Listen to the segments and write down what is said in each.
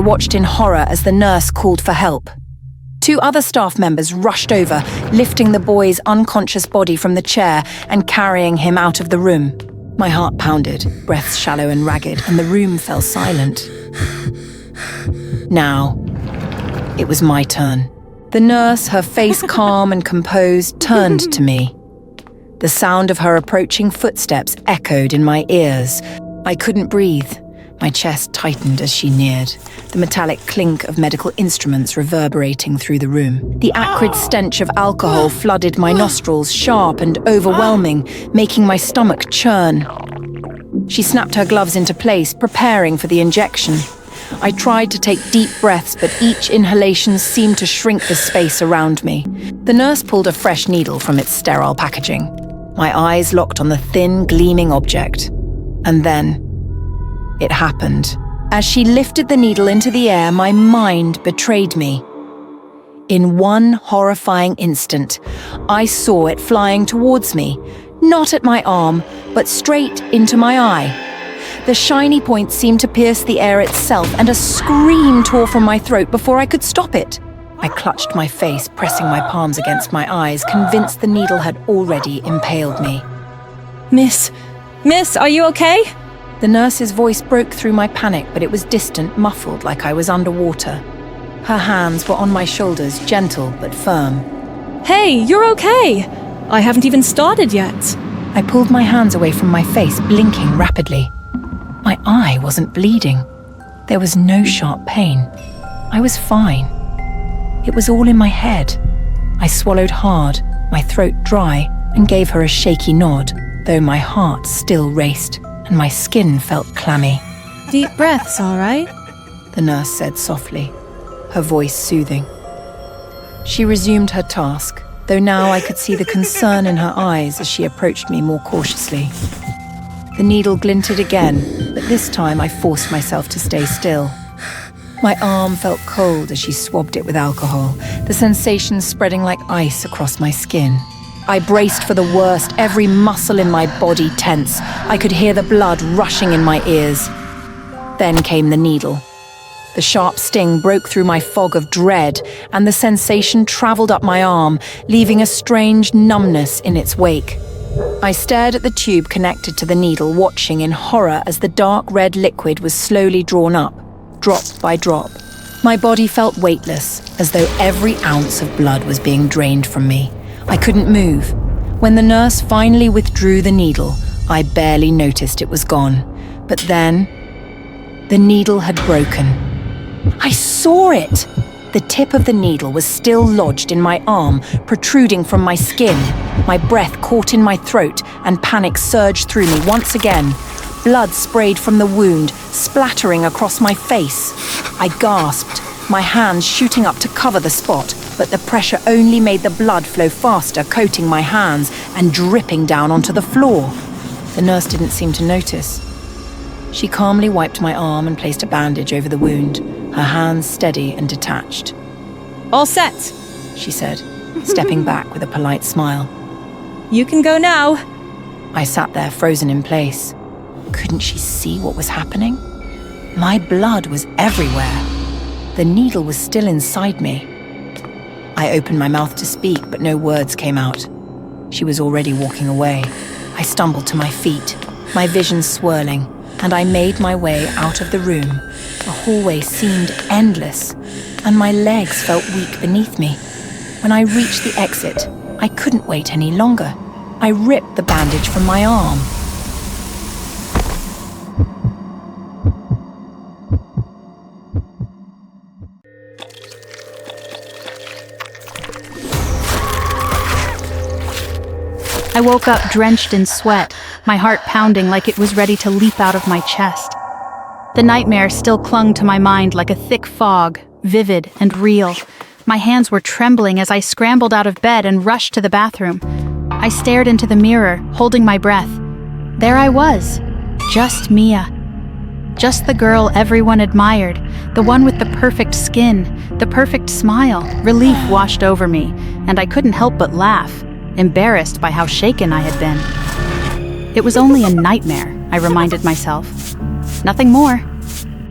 I watched in horror as the nurse called for help. 2 other staff members rushed over, lifting the boy's unconscious body from the chair and carrying him out of the room. My heart pounded, breaths shallow and ragged, and the room fell silent. Now, it was my turn. The nurse, her face calm and composed, turned to me. The sound of her approaching footsteps echoed in my ears. I couldn't breathe. My chest tightened as she neared, the metallic clink of medical instruments reverberating through the room. The acrid stench of alcohol flooded my nostrils, sharp and overwhelming, making my stomach churn. She snapped her gloves into place, preparing for the injection. I tried to take deep breaths, but each inhalation seemed to shrink the space around me. The nurse pulled a fresh needle from its sterile packaging. My eyes locked on the thin, gleaming object. And then it happened. As she lifted the needle into the air, my mind betrayed me. In one horrifying instant, I saw it flying towards me, not at my arm, but straight into my eye. The shiny point seemed to pierce the air itself, and a scream tore from my throat before I could stop it. I clutched my face, pressing my palms against my eyes, convinced the needle had already impaled me. Miss, are you okay? The nurse's voice broke through my panic, but it was distant, muffled, like I was underwater. Her hands were on my shoulders, gentle but firm. Hey, you're okay! I haven't even started yet. I pulled my hands away from my face, blinking rapidly. My eye wasn't bleeding. There was no sharp pain. I was fine. It was all in my head. I swallowed hard, my throat dry, and gave her a shaky nod, though my heart still raced, and my skin felt clammy. Deep breaths, all right? The nurse said softly, her voice soothing. She resumed her task, though now I could see the concern in her eyes as she approached me more cautiously. The needle glinted again, but this time I forced myself to stay still. My arm felt cold as she swabbed it with alcohol, the sensation spreading like ice across my skin. I braced for the worst, every muscle in my body tense. I could hear the blood rushing in my ears. Then came the needle. The sharp sting broke through my fog of dread, and the sensation traveled up my arm, leaving a strange numbness in its wake. I stared at the tube connected to the needle, watching in horror as the dark red liquid was slowly drawn up, drop by drop. My body felt weightless, as though every ounce of blood was being drained from me. I couldn't move. When the nurse finally withdrew the needle, I barely noticed it was gone. But then, the needle had broken. I saw it! The tip of the needle was still lodged in my arm, protruding from my skin. My breath caught in my throat, and panic surged through me once again. Blood sprayed from the wound, splattering across my face. I gasped, my hands shooting up to cover the spot, but the pressure only made the blood flow faster, coating my hands and dripping down onto the floor. The nurse didn't seem to notice. She calmly wiped my arm and placed a bandage over the wound, her hands steady and detached. All set, she said, stepping back with a polite smile. You can go now. I sat there frozen in place. Couldn't she see what was happening? My blood was everywhere. The needle was still inside me. I opened my mouth to speak, but no words came out. She was already walking away. I stumbled to my feet, my vision swirling, and I made my way out of the room. The hallway seemed endless, and my legs felt weak beneath me. When I reached the exit, I couldn't wait any longer. I ripped the bandage from my arm. I woke up drenched in sweat, my heart pounding like it was ready to leap out of my chest. The nightmare still clung to my mind like a thick fog, vivid and real. My hands were trembling as I scrambled out of bed and rushed to the bathroom. I stared into the mirror, holding my breath. There I was, just Mia. Just the girl everyone admired, the one with the perfect skin, the perfect smile. Relief washed over me, and I couldn't help but laugh, embarrassed by how shaken I had been. It was only a nightmare, I reminded myself. Nothing more.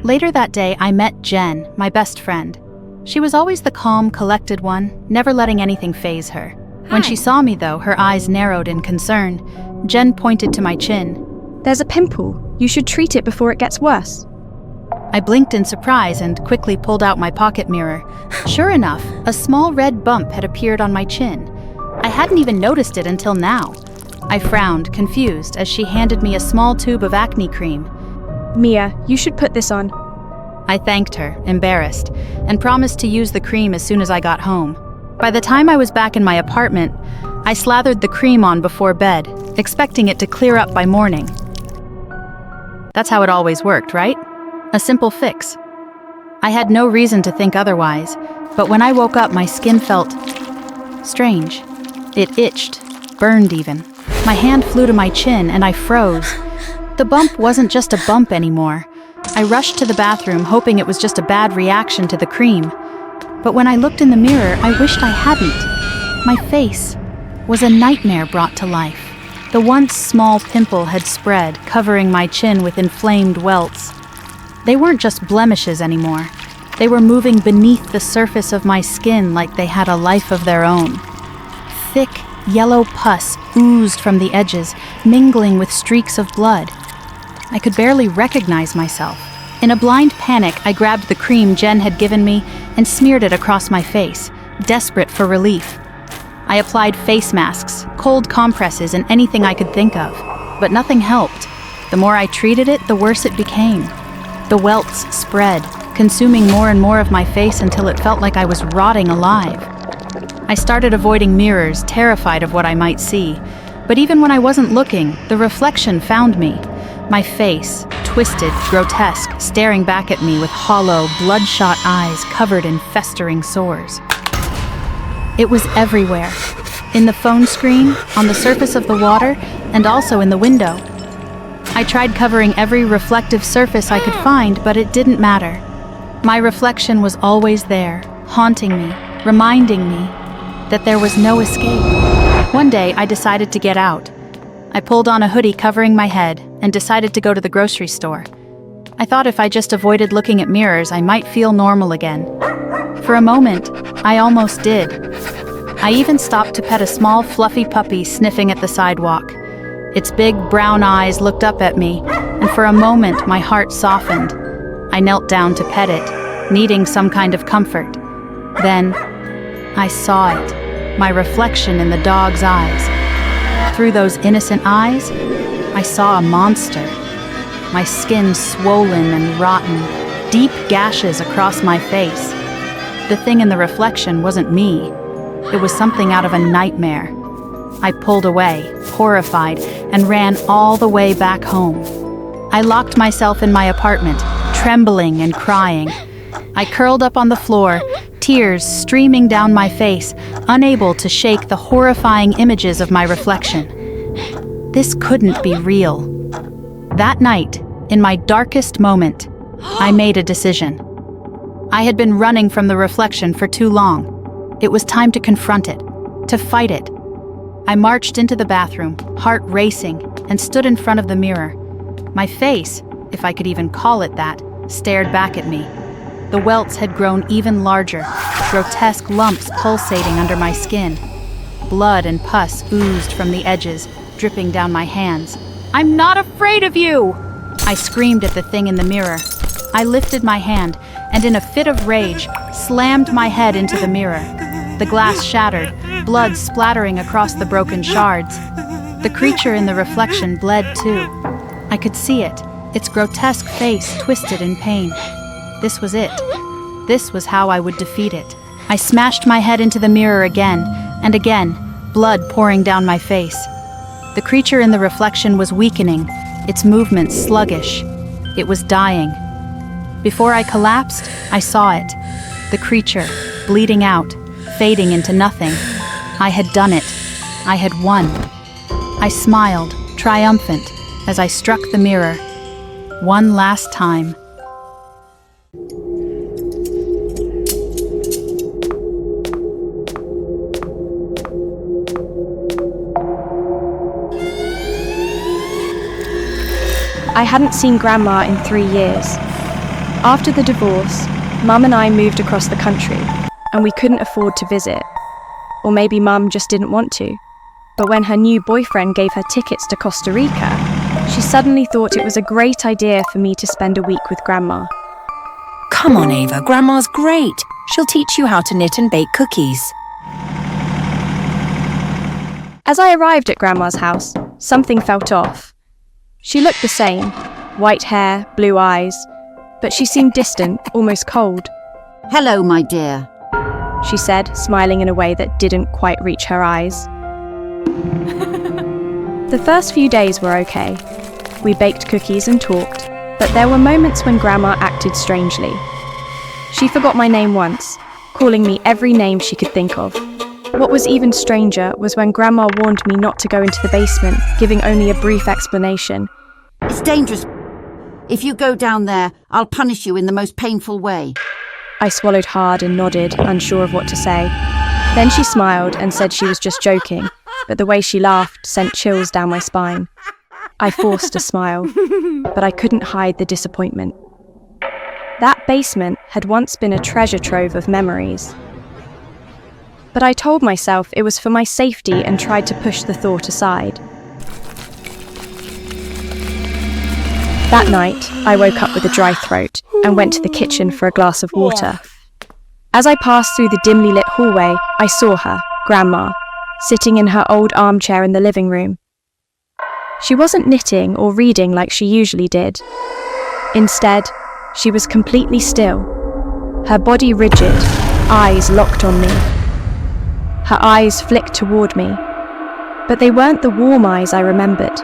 Later that day, I met Jen, my best friend. She was always the calm, collected one, never letting anything faze her. When she saw me, though, her eyes narrowed in concern. Jen pointed to my chin. There's a pimple. You should treat it before it gets worse. I blinked in surprise and quickly pulled out my pocket mirror. Sure enough, a small red bump had appeared on my chin. I hadn't even noticed it until now. I frowned, confused, as she handed me a small tube of acne cream. Mia, you should put this on. I thanked her, embarrassed, and promised to use the cream as soon as I got home. By the time I was back in my apartment, I slathered the cream on before bed, expecting it to clear up by morning. That's how it always worked, right? A simple fix. I had no reason to think otherwise, but when I woke up, my skin felt strange. It itched, burned even. My hand flew to my chin and I froze. The bump wasn't just a bump anymore. I rushed to the bathroom, hoping it was just a bad reaction to the cream. But when I looked in the mirror, I wished I hadn't. My face was a nightmare brought to life. The once small pimple had spread, covering my chin with inflamed welts. They weren't just blemishes anymore. They were moving beneath the surface of my skin like they had a life of their own. Thick, yellow pus oozed from the edges, mingling with streaks of blood. I could barely recognize myself. In a blind panic, I grabbed the cream Jen had given me and smeared it across my face, desperate for relief. I applied face masks, cold compresses, and anything I could think of, but nothing helped. The more I treated it, the worse it became. The welts spread, consuming more and more of my face until it felt like I was rotting alive. I started avoiding mirrors, terrified of what I might see. But even when I wasn't looking, the reflection found me. My face, twisted, grotesque, staring back at me with hollow, bloodshot eyes covered in festering sores. It was everywhere. In the phone screen, on the surface of the water, and also in the window. I tried covering every reflective surface I could find, but it didn't matter. My reflection was always there, haunting me, reminding me that there was no escape. One day, I decided to get out. I pulled on a hoodie covering my head and decided to go to the grocery store. I thought if I just avoided looking at mirrors, I might feel normal again. For a moment, I almost did. I even stopped to pet a small, fluffy puppy sniffing at the sidewalk. Its big, brown eyes looked up at me, and for a moment, my heart softened. I knelt down to pet it, needing some kind of comfort. Then, I saw it, my reflection in the dog's eyes. Through those innocent eyes, I saw a monster. My skin swollen and rotten, deep gashes across my face. The thing in the reflection wasn't me. It was something out of a nightmare. I pulled away, horrified, and ran all the way back home. I locked myself in my apartment, trembling and crying. I curled up on the floor, tears streaming down my face, unable to shake the horrifying images of my reflection. This couldn't be real. That night, in my darkest moment, I made a decision. I had been running from the reflection for too long. It was time to confront it, to fight it. I marched into the bathroom, heart racing, and stood in front of the mirror. My face, if I could even call it that, stared back at me. The welts had grown even larger, grotesque lumps pulsating under my skin. Blood and pus oozed from the edges, dripping down my hands. "I'm not afraid of you!" I screamed at the thing in the mirror. I lifted my hand, and in a fit of rage, slammed my head into the mirror. The glass shattered, blood splattering across the broken shards. The creature in the reflection bled too. I could see it, its grotesque face twisted in pain. This was it. This was how I would defeat it. I smashed my head into the mirror again, and again, blood pouring down my face. The creature in the reflection was weakening, its movements sluggish. It was dying. Before I collapsed, I saw it. The creature, bleeding out, fading into nothing. I had done it. I had won. I smiled, triumphant, as I struck the mirror. One last time. I hadn't seen Grandma in 3 years. After the divorce, Mum and I moved across the country, and we couldn't afford to visit. Or maybe Mum just didn't want to. But when her new boyfriend gave her tickets to Costa Rica, she suddenly thought it was a great idea for me to spend a week with Grandma. Come on, Ava, Grandma's great. She'll teach you how to knit and bake cookies. As I arrived at Grandma's house, something felt off. She looked the same, white hair, blue eyes, but she seemed distant, almost cold. Hello, my dear. She said, smiling in a way that didn't quite reach her eyes. The first few days were okay. We baked cookies and talked, but there were moments when Grandma acted strangely. She forgot my name once, calling me every name she could think of. What was even stranger was when Grandma warned me not to go into the basement, giving only a brief explanation. It's dangerous. If you go down there, I'll punish you in the most painful way. I swallowed hard and nodded, unsure of what to say. Then she smiled and said she was just joking, but the way she laughed sent chills down my spine. I forced a smile, but I couldn't hide the disappointment. That basement had once been a treasure trove of memories. But I told myself it was for my safety and tried to push the thought aside. That night, I woke up with a dry throat and went to the kitchen for a glass of water. As I passed through the dimly lit hallway, I saw her, Grandma, sitting in her old armchair in the living room. She wasn't knitting or reading like she usually did. Instead, she was completely still, her body rigid, eyes locked on me. Her eyes flicked toward me, but they weren't the warm eyes I remembered.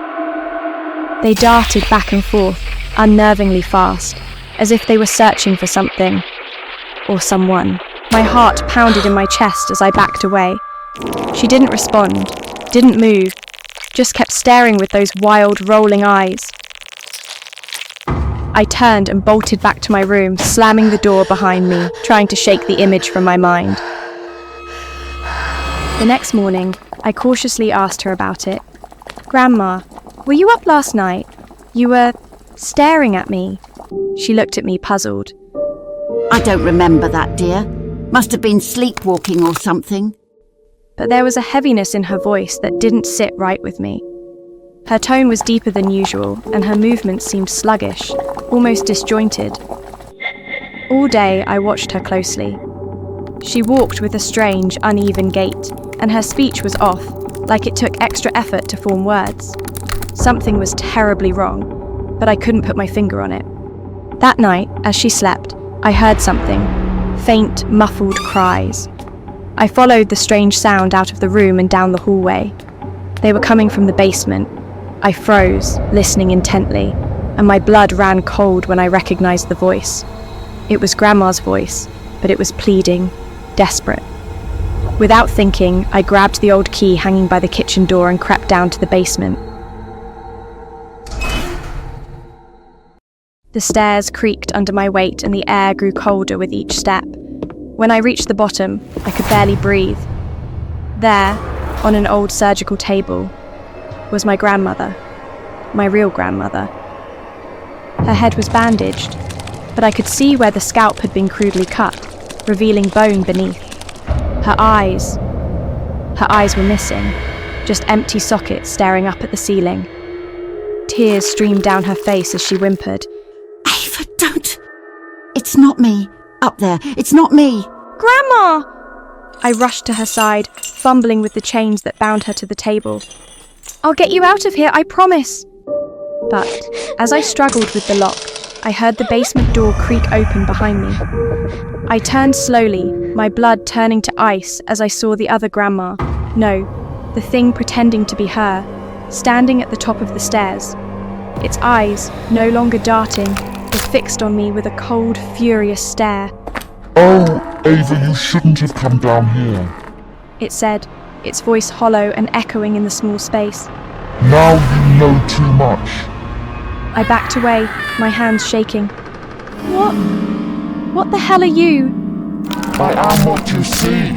They darted back and forth, unnervingly fast, as if they were searching for something, or someone. My heart pounded in my chest as I backed away. She didn't respond, didn't move, just kept staring with those wild, rolling eyes. I turned and bolted back to my room, slamming the door behind me, trying to shake the image from my mind. The next morning, I cautiously asked her about it. "Grandma, were you up last night? You were staring at me." She looked at me, puzzled. I don't remember that, dear. Must have been sleepwalking or something. But there was a heaviness in her voice that didn't sit right with me. Her tone was deeper than usual, and her movements seemed sluggish, almost disjointed. All day, I watched her closely. She walked with a strange, uneven gait, and her speech was off, like it took extra effort to form words. Something was terribly wrong, but I couldn't put my finger on it. That night, as she slept, I heard something, faint, muffled cries. I followed the strange sound out of the room and down the hallway. They were coming from the basement. I froze, listening intently, and my blood ran cold when I recognized the voice. It was Grandma's voice, but it was pleading, desperate. Without thinking, I grabbed the old key hanging by the kitchen door and crept down to the basement. The stairs creaked under my weight and the air grew colder with each step. When I reached the bottom, I could barely breathe. There, on an old surgical table, was my grandmother, my real grandmother. Her head was bandaged, but I could see where the scalp had been crudely cut, revealing bone beneath. Her eyes were missing, just empty sockets staring up at the ceiling. Tears streamed down her face as she whimpered. Ava, don't! It's not me. Up there. It's not me. "Grandma!" I rushed to her side, fumbling with the chains that bound her to the table. "I'll get you out of here, I promise." But as I struggled with the lock, I heard the basement door creak open behind me. I turned slowly, my blood turning to ice as I saw the other grandma. No, the thing pretending to be her, standing at the top of the stairs. Its eyes, no longer darting, were fixed on me with a cold, furious stare. "Oh, Ava, you shouldn't have come down here." It said, its voice hollow and echoing in the small space. "Now you know too much." I backed away, my hands shaking. What the hell are you?" I am what you see.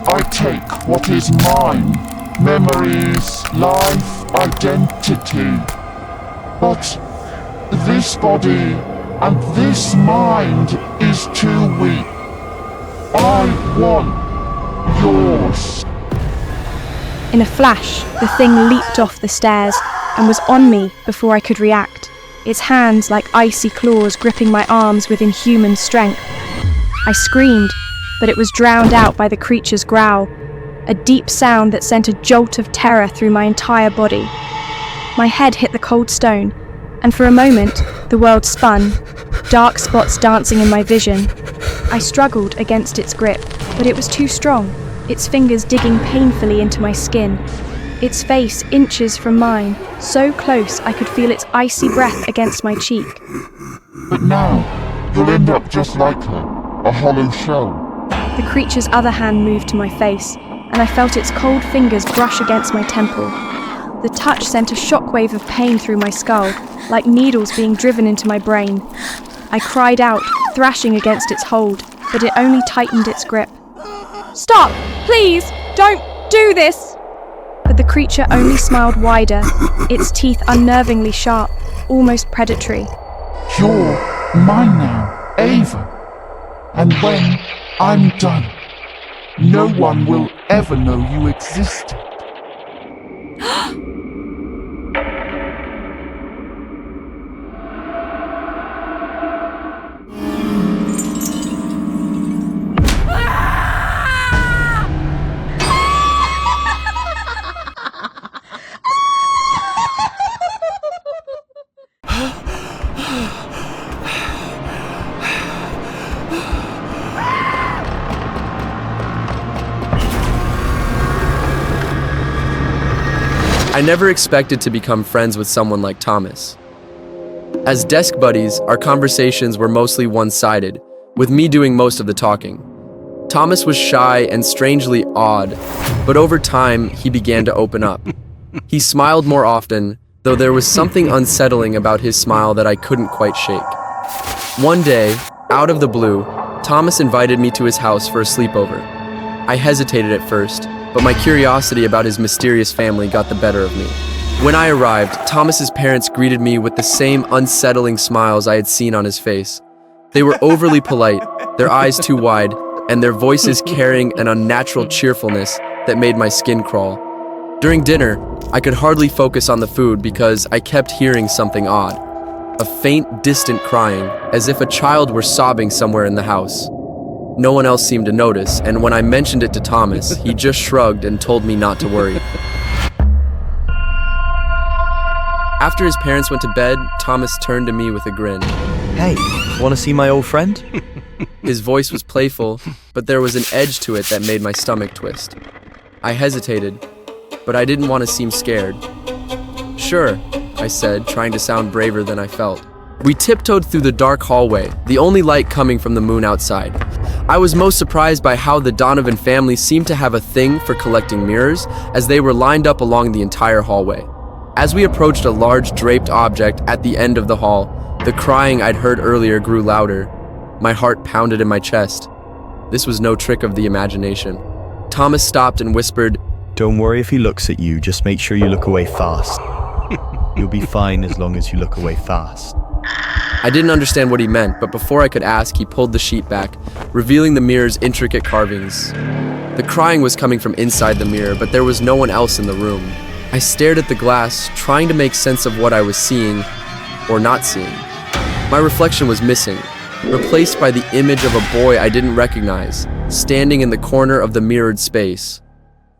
I take what is mine. Memories, life, identity. But this body, and this mind is too weak. I want yours. In a flash, the thing leaped off the stairs and was on me before I could react, its hands like icy claws gripping my arms with inhuman strength. I screamed, but it was drowned out by the creature's growl, a deep sound that sent a jolt of terror through my entire body. My head hit the cold stone, and for a moment, the world spun, dark spots dancing in my vision. I struggled against its grip, but it was too strong, its fingers digging painfully into my skin. Its face inches from mine, so close I could feel its icy breath against my cheek. But now, you'll end up just like her, a hollow shell. The creature's other hand moved to my face, and I felt its cold fingers brush against my temple. The touch sent a shockwave of pain through my skull, like needles being driven into my brain. I cried out, thrashing against its hold, but it only tightened its grip. "Stop! Please! Don't do this!" But the creature only smiled wider, its teeth unnervingly sharp, almost predatory. You're mine now, Ava. And when I'm done, no one will ever know you existed. I never expected to become friends with someone like Thomas. As desk buddies, our conversations were mostly one-sided, with me doing most of the talking. Thomas was shy and strangely odd, but over time, he began to open up. He smiled more often, though there was something unsettling about his smile that I couldn't quite shake. One day, out of the blue, Thomas invited me to his house for a sleepover. I hesitated at first, but my curiosity about his mysterious family got the better of me. When I arrived, Thomas's parents greeted me with the same unsettling smiles I had seen on his face. They were overly polite, their eyes too wide, and their voices carrying an unnatural cheerfulness that made my skin crawl. During dinner, I could hardly focus on the food because I kept hearing something odd. A faint, distant crying, as if a child were sobbing somewhere in the house. No one else seemed to notice, and when I mentioned it to Thomas, he just shrugged and told me not to worry. After his parents went to bed, Thomas turned to me with a grin. Hey, want to see my old friend? His voice was playful, but there was an edge to it that made my stomach twist. I hesitated, but I didn't want to seem scared. Sure, I said, trying to sound braver than I felt. We tiptoed through the dark hallway, the only light coming from the moon outside. I was most surprised by how the Donovan family seemed to have a thing for collecting mirrors, as they were lined up along the entire hallway. As we approached a large draped object at the end of the hall, the crying I'd heard earlier grew louder. My heart pounded in my chest. This was no trick of the imagination. Thomas stopped and whispered, Don't worry if he looks at you, just make sure you look away fast. You'll be fine as long as you look away fast. I didn't understand what he meant, but before I could ask, he pulled the sheet back, revealing the mirror's intricate carvings. The crying was coming from inside the mirror, but there was no one else in the room. I stared at the glass, trying to make sense of what I was seeing, or not seeing. My reflection was missing, replaced by the image of a boy I didn't recognize, standing in the corner of the mirrored space.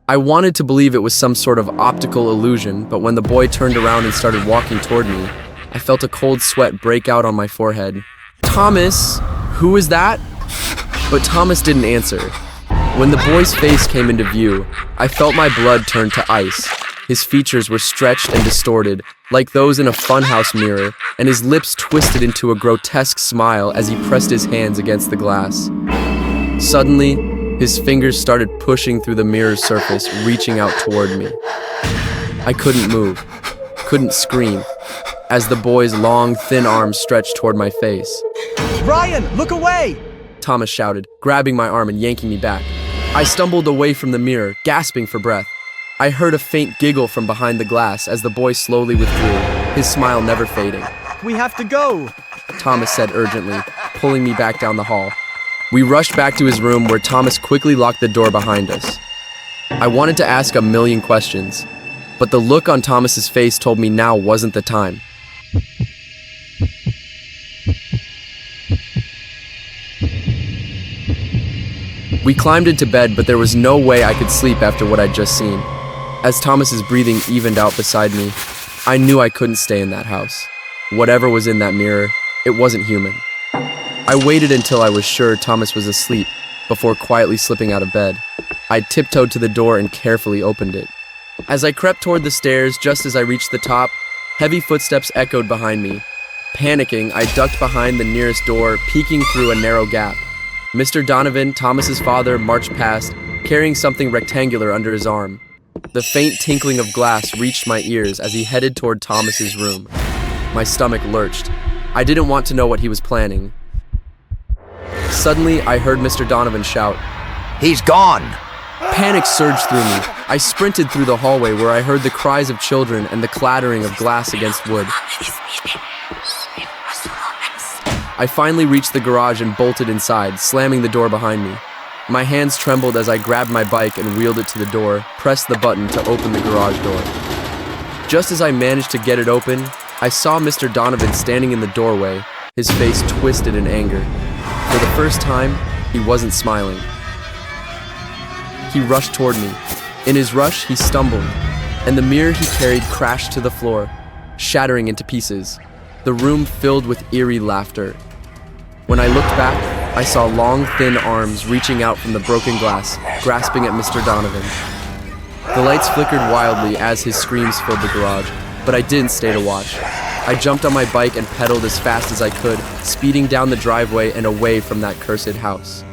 I wanted to believe it was some sort of optical illusion, but when the boy turned around and started walking toward me, I felt a cold sweat break out on my forehead. Thomas, who is that? But Thomas didn't answer. When the boy's face came into view, I felt my blood turn to ice. His features were stretched and distorted, like those in a funhouse mirror, and his lips twisted into a grotesque smile as he pressed his hands against the glass. Suddenly, his fingers started pushing through the mirror's surface, reaching out toward me. I couldn't move, couldn't scream, as the boy's long, thin arms stretched toward my face. Ryan, look away! Thomas shouted, grabbing my arm and yanking me back. I stumbled away from the mirror, gasping for breath. I heard a faint giggle from behind the glass as the boy slowly withdrew, his smile never fading. We have to go! Thomas said urgently, pulling me back down the hall. We rushed back to his room where Thomas quickly locked the door behind us. I wanted to ask a million questions, but the look on Thomas's face told me now wasn't the time. We climbed into bed, but there was no way I could sleep after what I'd just seen. As Thomas's breathing evened out beside me, I knew I couldn't stay in that house. Whatever was in that mirror, it wasn't human. I waited until I was sure Thomas was asleep before quietly slipping out of bed. I tiptoed to the door and carefully opened it. As I crept toward the stairs, just as I reached the top, heavy footsteps echoed behind me. Panicking, I ducked behind the nearest door, peeking through a narrow gap. Mr. Donovan, Thomas's father, marched past, carrying something rectangular under his arm. The faint tinkling of glass reached my ears as he headed toward Thomas's room. My stomach lurched. I didn't want to know what he was planning. Suddenly, I heard Mr. Donovan shout, "He's gone!" Panic surged through me. I sprinted through the hallway where I heard the cries of children and the clattering of glass against wood. I finally reached the garage and bolted inside, slamming the door behind me. My hands trembled as I grabbed my bike and wheeled it to the door, pressed the button to open the garage door. Just as I managed to get it open, I saw Mr. Donovan standing in the doorway, his face twisted in anger. For the first time, he wasn't smiling. He rushed toward me. In his rush, he stumbled, and the mirror he carried crashed to the floor, shattering into pieces. The room filled with eerie laughter. When I looked back, I saw long, thin arms reaching out from the broken glass, grasping at Mr. Donovan. The lights flickered wildly as his screams filled the garage, but I didn't stay to watch. I jumped on my bike and pedaled as fast as I could, speeding down the driveway and away from that cursed house.